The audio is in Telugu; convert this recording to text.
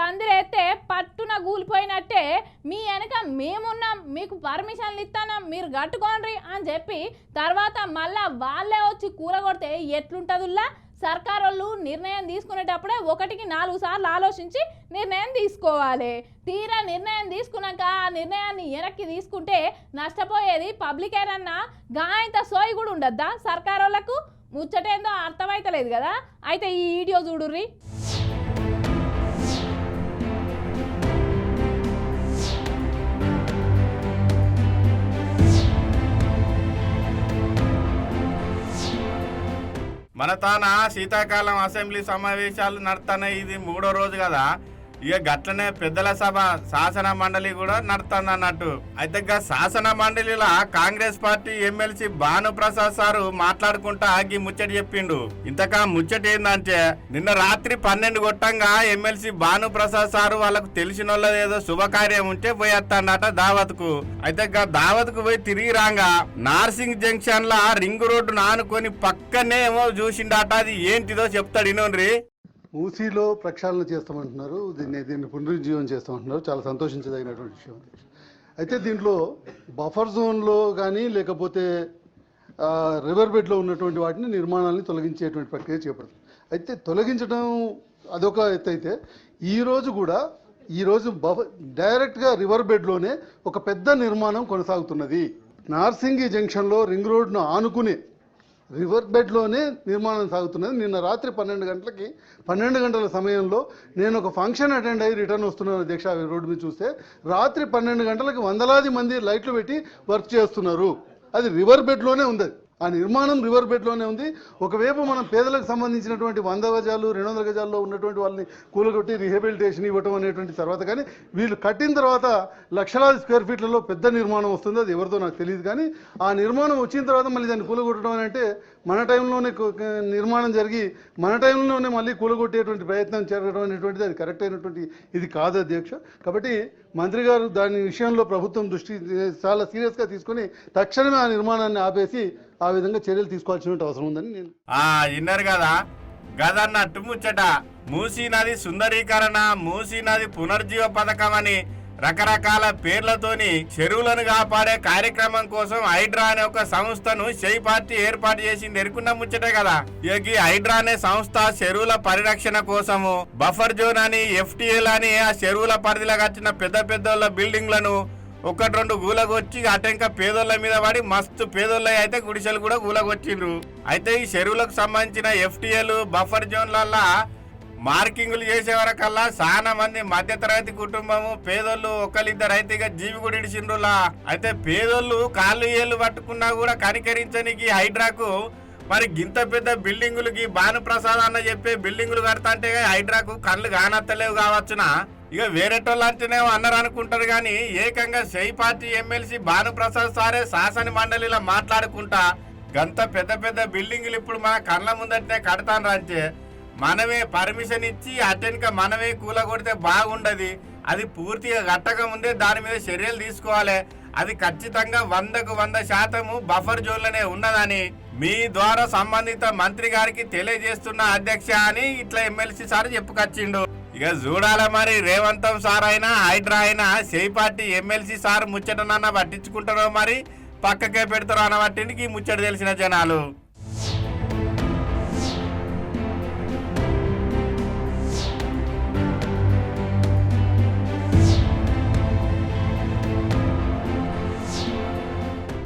పందిరేస్తే పట్టున కూలిపోయినట్టే మీ వెనక మేమున్నాం, మీకు పర్మిషన్లు ఇస్తానం, మీరు కట్టుకోండి అని చెప్పి తర్వాత మళ్ళా వాళ్ళే వచ్చి కూలగొడితే ఎట్లుంటుందిలా? సర్కార్ వాళ్ళు నిర్ణయం తీసుకునేటప్పుడే 1కి 4 సార్లు ఆలోచించి నిర్ణయం తీసుకోవాలి. తీరా నిర్ణయం తీసుకున్నాక ఆ నిర్ణయాన్ని వెనక్కి తీసుకుంటే నష్టపోయేది పబ్లికేనన్నా గాయంత సోయి కూడా ఉండద్దా సర్కార్ వాళ్ళకు? ముచ్చటేందో అర్థమైతలేదు కదా. అయితే ఈ వీడియో చూడుర్రి. మన తాన శీతాకాలం అసెంబ్లీ సమావేశాలు నడుతున్నాయి. ఇది 3వ రోజు కదా. ఇక గట్లనే పెద్దల సభ శాసన మండలి కూడా నడుతుంది అన్నట్టు. అయితే శాసన మండలిలో Congress party MLC Bhanuprasad sir మాట్లాడుకుంటా ఆగి ముచ్చట చెప్పిండు. ఇంతకా ముచ్చట ఏందంటే నిన్న రాత్రి 12 కొట్టంగా ఎమ్మెల్సీ భానుప్రసాద్ సారు వాళ్ళకు తెలిసిన వాళ్ళది ఏదో శుభకార్యం ఉంటే పోయేస్తాడట దావత్కు. అయితే దావత్కు పోయి తిరిగి రాగా నార్సింగ్ జంక్షన్ లా రింగ్ రోడ్డు ఆనుకొని పక్కనే ఏమో చూసిండట. అది ఏంటిదో చెప్తాడు ఇనోన్రి. మూసీలో ప్రక్షాళన చేస్తామంటున్నారు, దీన్ని పునరుజ్జీవం చేస్తామంటున్నారు. చాలా సంతోషించదగినటువంటి విషయం. అయితే దీంట్లో బఫర్ జోన్లో కానీ లేకపోతే రివర్ బెడ్లో ఉన్నటువంటి వాటిని నిర్మాణాలని తొలగించేటువంటి ప్రక్రియ చేపడుతుంది. అయితే తొలగించడం అదొక ఎత్తు. అయితే ఈరోజు డైరెక్ట్గా రివర్ బెడ్లోనే ఒక పెద్ద నిర్మాణం కొనసాగుతున్నది. నార్సింగి జంక్షన్లో రింగ్ రోడ్ను ఆనుకునే రివర్ బెడ్లోనే నిర్మాణం సాగుతున్నది. నిన్న రాత్రి 12 గంటల సమయంలో నేను ఒక ఫంక్షన్ అటెండ్ అయ్యి రిటర్న్ వస్తున్నాను అధ్యక్ష. రోడ్డు మీద చూస్తే రాత్రి 12 గంటలకు వందలాది మంది లైట్లు పెట్టి వర్క్ చేస్తున్నారు. అది రివర్ బెడ్లోనే ఉంది. ఆ నిర్మాణం రివర్ బెడ్లోనే ఉంది. ఒకవైపు మనం పేదలకు సంబంధించినటువంటి 100 గజాలు 200 గజాల్లో ఉన్నటువంటి వాళ్ళని కూలగొట్టి రీహాబిలిటేషన్ ఇవ్వటం అనేటువంటి తర్వాత, కానీ వీళ్ళు కట్టిన తర్వాత లక్షలాది స్క్వేర్ ఫీట్లలో పెద్ద నిర్మాణం వస్తుంది. అది ఎవరిదో నాకు తెలియదు. కానీ ఆ నిర్మాణం వచ్చిన తర్వాత మళ్ళీ దాన్ని కూలగొట్టడం అని అంటే మన టైంలోనే నిర్మాణం జరిగి మన టైంలోనే మళ్ళీ కూలగొట్టేటువంటి ప్రయత్నం జరగడం అనేటువంటిది అది కరెక్ట్ అయినటువంటి ఇది కాదు అధ్యక్ష. కాబట్టి మంత్రి గారు దాని విషయంలో ప్రభుత్వం దృష్టి చాలా సీరియస్గా తీసుకొని తక్షణమే ఆ నిర్మాణాన్ని ఆపేసి ఆ విధంగా చర్యలు తీసుకోవాల్సిన అవసరం ఉందని నేను విన్నారు కదా. గదన్నట్టు ముచ్చట మూసీ నది సుందరీకరణ, మూసీ నది పునర్జీవ పథకం అని రకరకాల పేర్లతోని చెరువులను కాపాడే కార్యక్రమం కోసం హైడ్రా అనే ఒక సంస్థను షై పార్టీ ఏర్పాటు చేసింది. ఎరుకున్న ముచ్చటే కదా. ఈ హైడ్రా అనే సంస్థ చెరువుల పరిరక్షణ కోసము బఫర్ జోన్ అని, FTL అని ఆ చెరువుల పరిధిలో కట్టిన పెద్ద పెద్ద బిల్డింగ్లను 1-2 గూలగొచ్చి అటెంక పేదోళ్ళ మీద పడి మస్తు పేదోళ్ళ అయితే గుడిసెలు కూడా గూలగొచ్చిండ్రు. అయితే ఈ చెరువులకు సంబంధించిన FTL బఫర్ జోన్లల్లా మార్కింగులు చేసే వరకల్లా చాలా మంది మధ్యతరగతి కుటుంబము పేదోళ్ళు 1-2 అయితే జీవి కూడా ఇడిచిండ్రులా. అయితే పేదోళ్ళు కాళ్ళు ఏళ్ళు పట్టుకున్నా కూడా కనికరించనికి హైడ్రాకు మరి గింత పెద్ద బిల్డింగులకి భానుప్రసాద్ అన్న చెప్పే బిల్డింగులు కడతా అంటే హైడ్రాకు కళ్ళు కానత్తలేవు కావచ్చునా. ఇక వేరేటోళ్ళు అంటేనే అన్నారు అనుకుంటారు. కానీ ఏకంగా షై పార్టీ ఎమ్మెల్సీ భానుప్రసాద్ సారే శాసన మండలిలో మాట్లాడుకుంటా గంత పెద్ద పెద్ద బిల్డింగులు ఇప్పుడు మన కళ్ళ ముందటనే కడతాను అంటే మనమే పర్మిషన్ ఇచ్చి అటెన్క మనమే కూలగొడితే బాగుండదు. అది పూర్తిగా కట్టక ముందే దాని మీద చర్యలు తీసుకోవాలి. అది ఖచ్చితంగా 100% బఫర్ జోన్లోనే ఉన్నదని మీ ద్వారా సంబంధిత మంత్రి గారికి తెలియజేస్తున్న అధ్యక్ష అని ఇట్లా ఎమ్మెల్సీ సార్ చెప్పుకొచ్చిండు. ఇక చూడాలి మరి రేవంతం సార్ అయినా హైడ్రా అయినా షై పార్టీ ఎమ్మెల్సీ సార్ ముచ్చటనన్నా పట్టించుకుంటారో మరి పక్కకే పెడతారో అన్న వాటికి ముచ్చట తెలిసిన జనాలు.